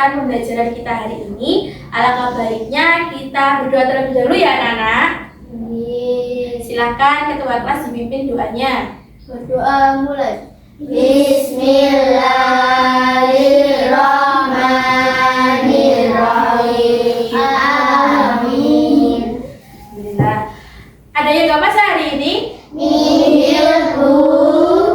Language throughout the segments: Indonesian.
melanjutkan pembelajaran kita hari ini. Alangkah baiknya kita berdoa terlebih dahulu ya anak-anak. Silakan ketua kelas dipimpin doanya. Berdoa mulai. Bismillahirrahmanirrahim. Amin. Alhamdulillah. Ada yang gak masak hari ini? Nihil, Bu.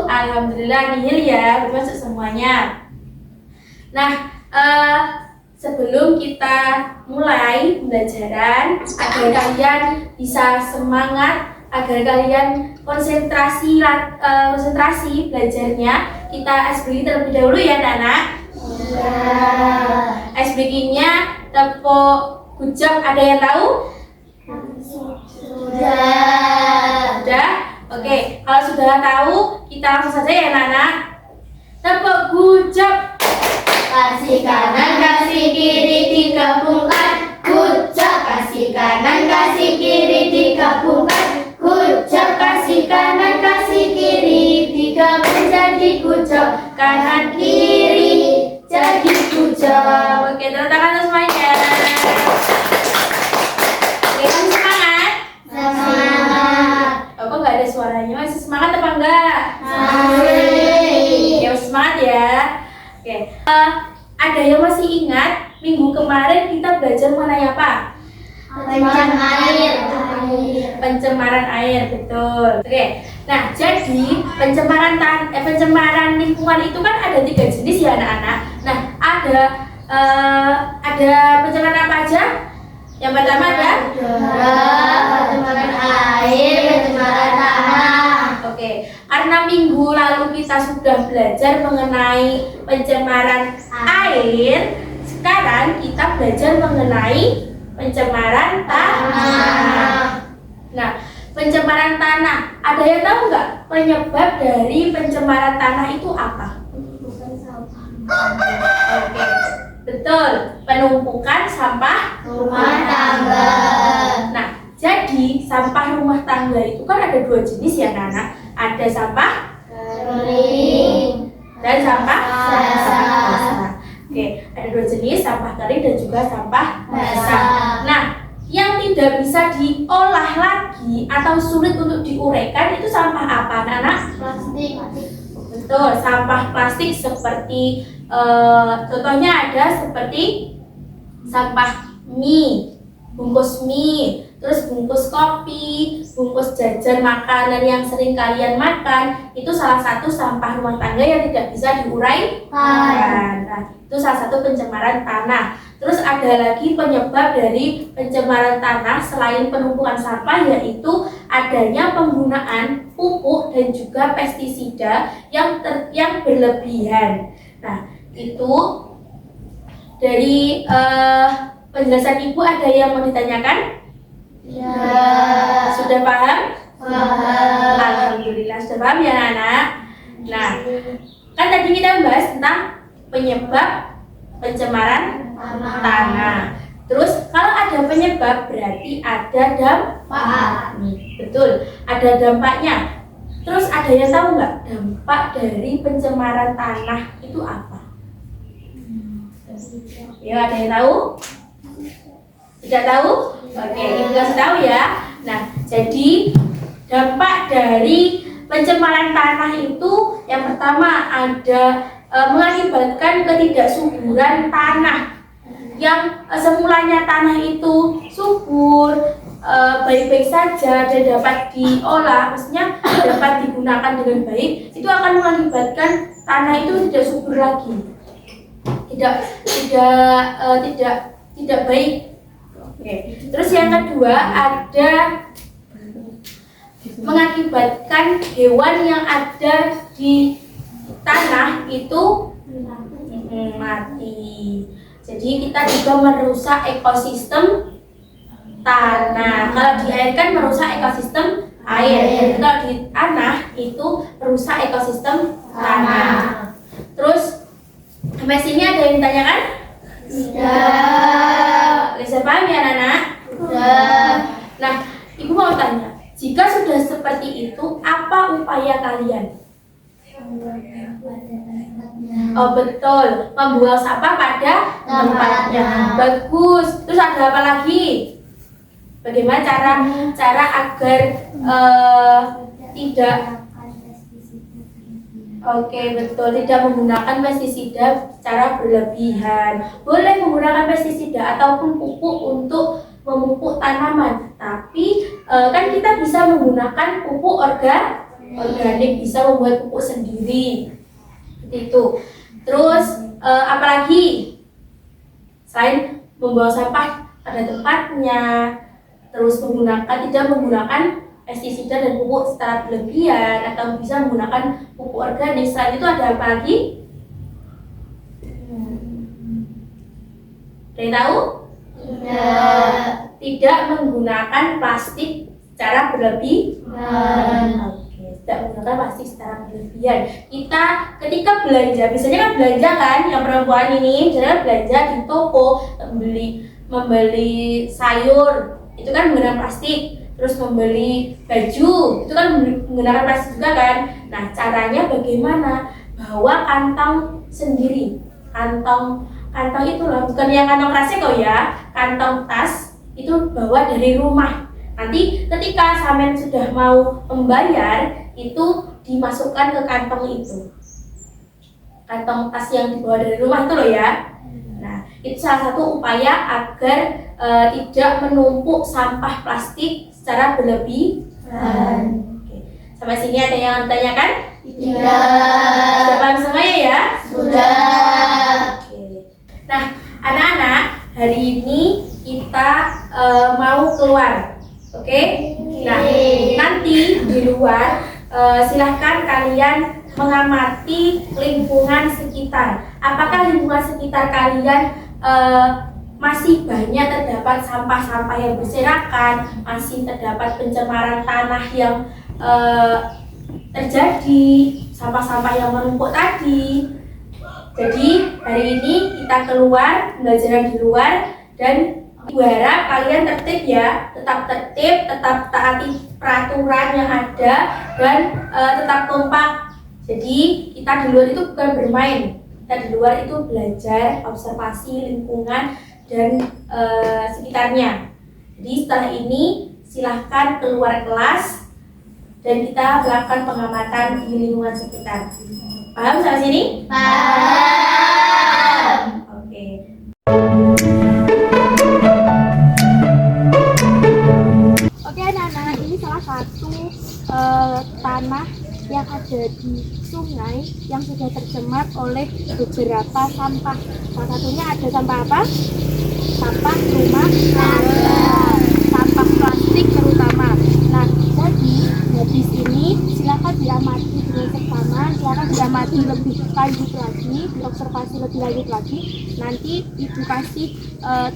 Alhamdulillah nihil ya, bermasuk semuanya. Nah, sebelum kita mulai pembelajaran, agar kalian bisa semangat, agar kalian konsentrasi belajarnya, kita ice breaking terlebih dahulu ya anak-anak. Ice breaking-nya tepuk gujap, ada yang tahu? Sudah? Oke, kalau sudah tahu, kita langsung saja ya anak-anak. Tepuk gujap. Kasih kanan, kasih kiri, digabungkan. Gujap, kasih kanan, kasih kiri, digabungkan. Gujap, kasih kanan, kasih kiri, digabung jadi gujap. Kanan kiri jadi gujap. Oke, tepuk tangan untuk semuanya. Oke, masih semangat? Semangat. Oh, kok nggak ada suaranya? Masih semangat apa enggak? Masih. Ya, masih semangat ya. Oke, ada yang masih ingat minggu kemarin kita belajar mengenai apa? Pencemaran air, betul. Oke, nah jadi pencemaran lingkungan itu kan ada 3 jenis ya anak-anak. Nah, ada pencemaran apa aja? Yang pertama ada pencemaran air, pencemaran tanah. Oke, karena minggu lalu kita sudah belajar mengenai pencemaran air, sekarang kita belajar mengenai pencemaran tanah. Nah, pencemaran tanah, ada yang tahu nggak penyebab dari pencemaran tanah itu apa? Oke, betul, penumpukan sampah Rumah tangga. Nah, jadi sampah rumah tangga itu kan ada 2 jenis ya anak-anak. Ada sampah Kering. dan sampah Basah. basah. Oke, ada 2 jenis, sampah kering dan juga sampah basah. Nah, yang tidak bisa diolah lagi atau sulit untuk diuraikan itu sampah apa anak-anak? Plastik. Betul, sampah plastik seperti contohnya ada seperti sampah mie, bungkus mie, terus bungkus kopi, bungkus jajan makanan yang sering kalian makan, itu salah satu sampah rumah tangga yang tidak bisa diuraikan. Nah, itu salah satu pencemaran tanah. Terus ada lagi penyebab dari pencemaran tanah selain penumpukan sampah, yaitu adanya penggunaan pupuk dan juga pestisida yang berlebihan. Nah, itu dari penjelasan Ibu ada yang mau ditanyakan? Ya. Sudah paham? Paham. Alhamdulillah sudah paham ya anak-anak. Nah, kan tadi kita membahas tentang penyebab pencemaran tanah. Terus kalau ada penyebab berarti ada dampak. Betul, ada dampaknya. Terus ada yang tahu nggak dampak dari pencemaran tanah itu apa? Ya, ada yang tahu? Tidak tahu? Oke, kita kasih tahu ya. Nah, jadi dampak dari pencemaran tanah itu yang pertama ada mengakibatkan ketidaksuburan tanah. Yang semulanya tanah itu subur, baik-baik saja dan dapat diolah, maksudnya dapat digunakan dengan baik, itu akan mengakibatkan tanah itu tidak subur lagi, tidak baik. Oke. Terus yang kedua ada mengakibatkan hewan yang ada di tanah itu mati. Jadi kita juga merusak ekosistem tanah. Kalau di air kan merusak ekosistem air. Kalau di tanah itu merusak ekosistem tanah. Terus sampai sini ada yang ditanyakan? Sudah. Bisa paham ya anak-anak? Sudah. Nah, Ibu mau tanya, jika sudah seperti itu, apa upaya kalian? Oh betul, membuang sampah pada tempatnya. Bagus. Terus ada apa lagi? Bagaimana cara agar tidak Oke, betul. Tidak menggunakan pestisida secara berlebihan. Boleh menggunakan pestisida ataupun pupuk untuk memupuk tanaman. Tapi kan kita bisa menggunakan pupuk organik, bisa membuat pupuk sendiri. Seperti itu. Terus apalagi? Selain membuang sampah pada tempatnya, terus tidak menggunakan pestisida dan pupuk secara berlebihan, atau bisa menggunakan pupuk organik. Selain itu ada apa lagi? Ada yang tahu? Tidak menggunakan plastik secara berlebihan. Oke, tidak menggunakan plastik secara berlebihan. Kita ketika belanja, biasanya kan belanja kan, yang perempuan ini misalnya belanja di toko, membeli sayur, itu kan menggunakan plastik. Terus membeli baju, itu kan menggunakan plastik juga kan. Nah, caranya bagaimana? Bawa kantong sendiri. Kantong itu loh, bukan yang kantong plastik kok ya. Kantong tas itu bawa dari rumah. Nanti ketika sampean sudah mau membayar, itu dimasukkan ke kantong itu. Kantong tas yang dibawa dari rumah itu loh ya. Nah, itu salah satu upaya agar tidak menumpuk sampah plastik secara berlebihan. Oke. Sampai sini ada yang tanyakan? Tidak. Sudah paham semuanya ya? Sudah. Oke. Nah, anak-anak, hari ini kita mau keluar. Oke? Nah, nanti di luar silahkan kalian mengamati lingkungan sekitar. Apakah lingkungan sekitar kalian masih banyak terdapat sampah-sampah yang berserakan, masih terdapat pencemaran tanah yang terjadi, sampah-sampah yang menumpuk tadi. Jadi hari ini kita keluar, belajar di luar, dan Ibu harap kalian tertib ya, tetap tertib, tetap taati peraturan yang ada, dan tetap kompak. Jadi kita di luar itu bukan bermain, kita di luar itu belajar, observasi lingkungan dan sekitarnya. Jadi setelah ini silahkan keluar kelas dan kita melakukan pengamatan di lingkungan sekitar. Paham sampai sini? Paham. Oke. Oke anak-anak, ini salah satu tanah yang ada di sungai yang sudah tercemar oleh beberapa sampah. Salah satunya ada sampah apa? Sampah rumah tangga, sampah plastik terutama. Nah, jadi habis ini silakan diamati dengan seksama, silakan diamati lebih lanjut lagi, diobservasi lebih lanjut lagi. Nanti Ibu kasih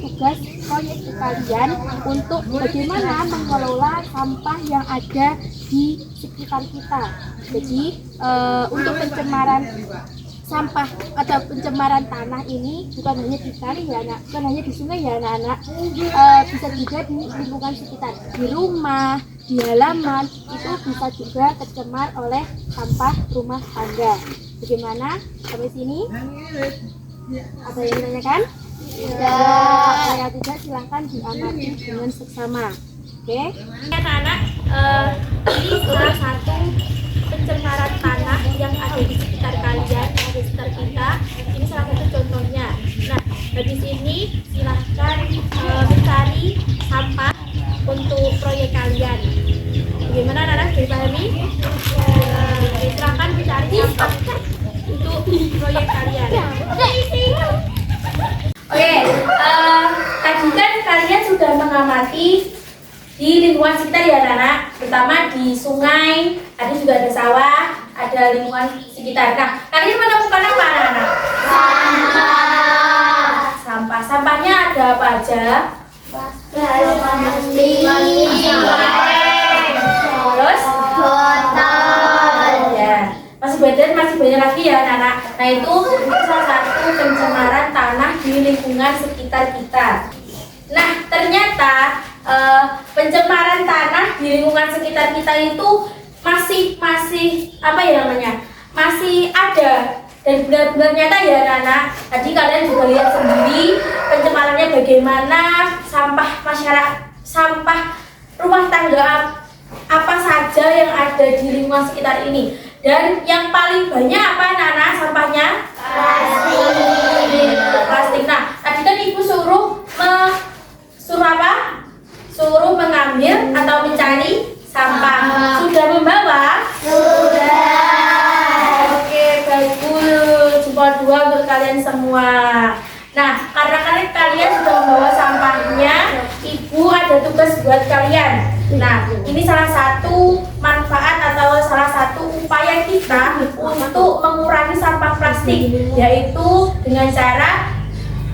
tugas proyek ke kalian untuk bagaimana mengelola sampah yang ada di sekitar kita. Jadi untuk pencemaran sampah atau pencemaran tanah ini bukan hanya di kali ya anak, bukan hanya di sungai ya anak-anak, bisa juga di lingkungan sekitar, di rumah, di halaman itu bisa juga tercemar oleh sampah rumah tangga. Bagaimana sampai sini? Ada yang ditanyakan? Tidak. Saya tidak, silahkan diamati dengan seksama. Oke? Anak-anak, ini salah satu pencemaran tanah yang ada di sekitar kalian, yang ada di sekitar kita. Ini salah satu contohnya. Nah, habis ini silahkan mencari sampah untuk proyek kalian. Bagaimana anak-anak, dipahami? Silahkan mencari sampah untuk proyek kalian. Oke, tadi kan kalian sudah mengamati di lingkungan sekitar ya anak-anak, terutama di sungai, tadi juga ada sawah, ada lingkungan sekitar. Nah, kalian menemukan apa anak-anak? Sampah. Sampahnya ada apa aja? Plastik. Terus? Botol. Ya, masih banyak lagi ya anak-anak. Nah, itu salah satu pencemaran tanah di lingkungan sekitar kita. Nah, ternyata pencemaran tanah di lingkungan sekitar kita itu masih apa ya namanya? masih ada dan benar-benar nyata ya anak-anak. Tadi kalian juga lihat sendiri pencemarannya bagaimana, sampah masyarakat, sampah rumah tangga apa saja yang ada di lingkungan sekitar ini. Dan yang paling banyak apa anak-anak sampahnya? Plastik. Nah, tadi kan ibu suruh apa? Suruh mengambil atau mencari sampah. Sudah membawa? Sudah. Oke, bagus. Jempol 2 untuk kalian semua. Nah, karena kalian sudah membawa sampahnya, ibu ada tugas buat kalian. Nah, ini salah satu manfaat atau salah satu upaya kita untuk mengurangi sampah plastik, yaitu dengan cara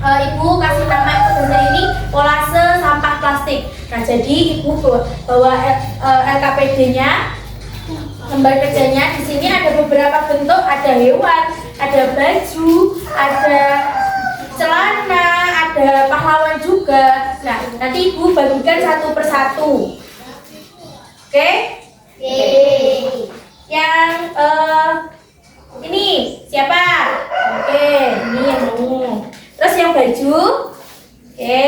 ibu kasih nama tugasnya ini kolase sampah plastik. Nah, jadi ibu bawa LKPD-nya, lembar kerjanya. Di sini ada beberapa bentuk, ada hewan, ada baju, ada celana, ada pahlawan juga. Nah, nanti ibu bagikan satu persatu. Oke? Yang ini siapa? Oke, ini yang mau. Terus yang baju? Oke.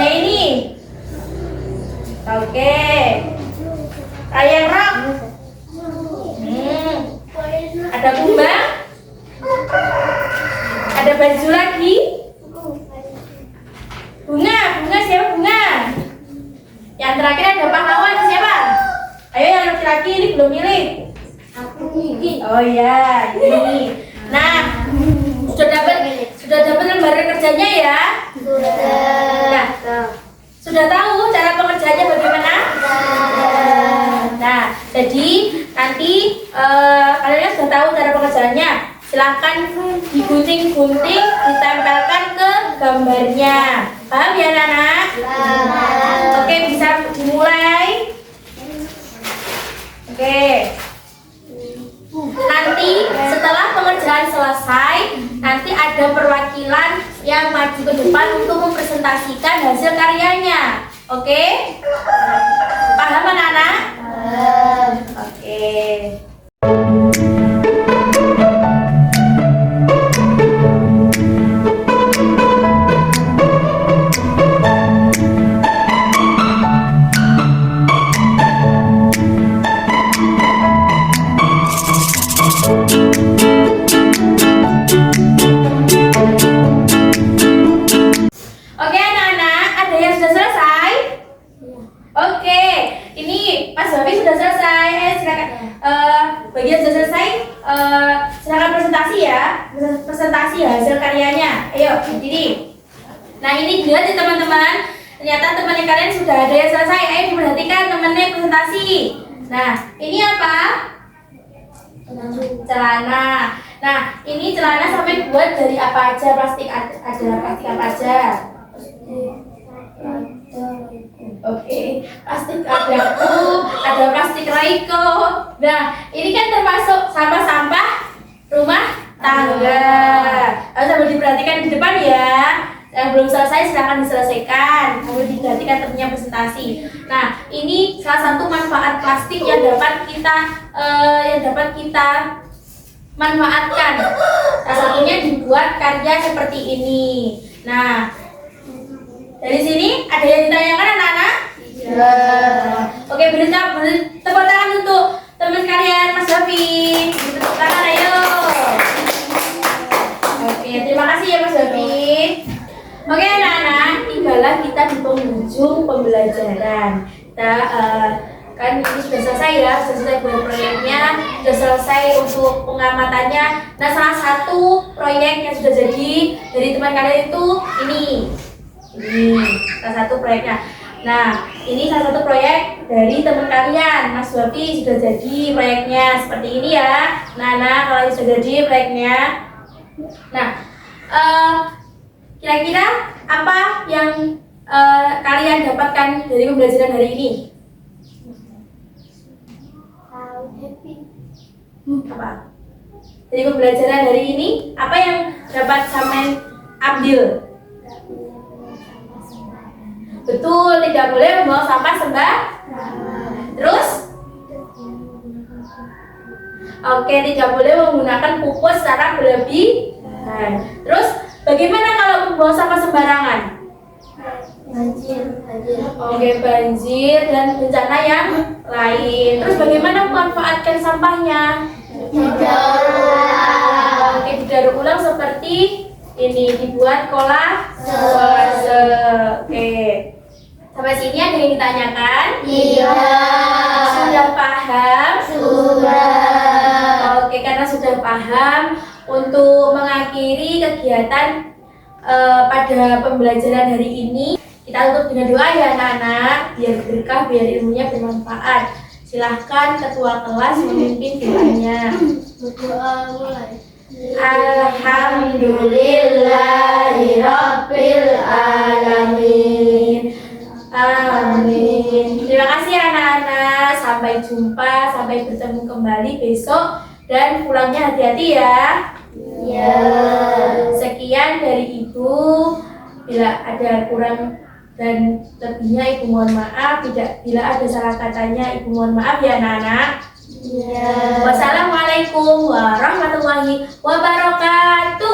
Yang ini? Oke. Yang rok? Ada kumbang? Ada baju lagi? Bunga siapa bunga? Yang terakhir ada pahlawan siapa? Ayo yang laki-laki ini belum milih. Oh ya, ini. Nah, sudah dapat lembar kerjanya ya? Nah, sudah tahu cara pengerjaannya bagaimana? Nah, jadi nanti kalian sudah tahu cara pengerjaannya. Silahkan digunting-gunting, ditempelkan ke gambarnya. Paham ya anak-anak? Oke, bisa dimulai. Oke. Nanti setelah pengerjaan selesai, nanti ada perwakilan yang maju ke depan untuk mempresentasikan hasil karyanya. Oke? Paham anak-anak? Oke. Oke anak-anak, ada yang sudah selesai? Oke, ini Mas Babi sudah selesai. Silakan. Bagi yang sudah selesai, silakan presentasi ya. Presentasi hasil karyanya. Ayo, berdiri. Nah ini dilihat ya teman-teman. Ternyata teman kalian sudah ada yang selesai. Ayo diperhatikan temannya presentasi. Nah, ini apa? Celana. Nah, ini celana sampai buat dari apa aja? Plastik ada plastik apa aja? Oke, plastik ada plastik Raiko. Nah, ini kan termasuk sampah-sampah rumah tangga. Harus sambil diperhatikan di depan ya. Yang belum selesai silahkan diselesaikan. Sambil diperhatikan temannya presentasi. Nah, ini salah satu manfaat plastik yang dapat kita manfaatkan. Salah satunya dibuat karya seperti ini. Nah, dari sini ada yang ditanyakan anak-anak? Ya. Oke, beri tepuk tangan untuk teman kalian Mas Babi. Tepuk tangan ayo. Oke, terima kasih ya Mas Babi. Oke anak-anak, tibalah kita di penghujung pembelajaran. Kita kan ini sudah selesai ya, sudah selesai buat proyeknya, sudah selesai untuk pengamatannya. Nah, salah satu proyek yang sudah jadi dari teman kalian itu ini salah satu proyeknya. Nah, ini salah satu proyek dari teman kalian, Mas Babi sudah jadi proyeknya seperti ini ya. Nah, kalau sudah jadi proyeknya. Nah, kira-kira apa yang kalian dapatkan dari pembelajaran hari ini? Apa? Dari pembelajaran hari ini, apa yang dapat sampean ambil? Betul, tidak boleh membawa sampah sembarangan. Terus? Oke, tidak boleh menggunakan pupus secara berlebihan. Terus, bagaimana kalau membuang sampah sembarangan? Banjir. Oke, banjir dan bencana yang lain. Terus, bagaimana memanfaatkan sampahnya? Oke, didaur ulang seperti ini, dibuat kolase. Oke, sampai sini ada yang ditanyakan? Tidak. Sudah paham? Sudah. Oke, karena sudah paham, untuk mengakhiri kegiatan pada pembelajaran hari ini, kita tutup dengan doa ya anak-anak, biar berkah, biar ilmunya bermanfaat. Silahkan ketua kelas memimpin doanya. Berdoa mulai. Alhamdulillahirabbil alamin. Amin. Terima kasih anak-anak. Sampai jumpa, sampai bertemu kembali besok, dan pulangnya hati-hati ya. Ya. Sekian dari Ibu. Bila ada kurang dan lebihnya Ibu mohon maaf. Bila ada salah katanya Ibu mohon maaf ya anak-anak. Ya. Wassalamualaikum warahmatullahi wabarakatuh.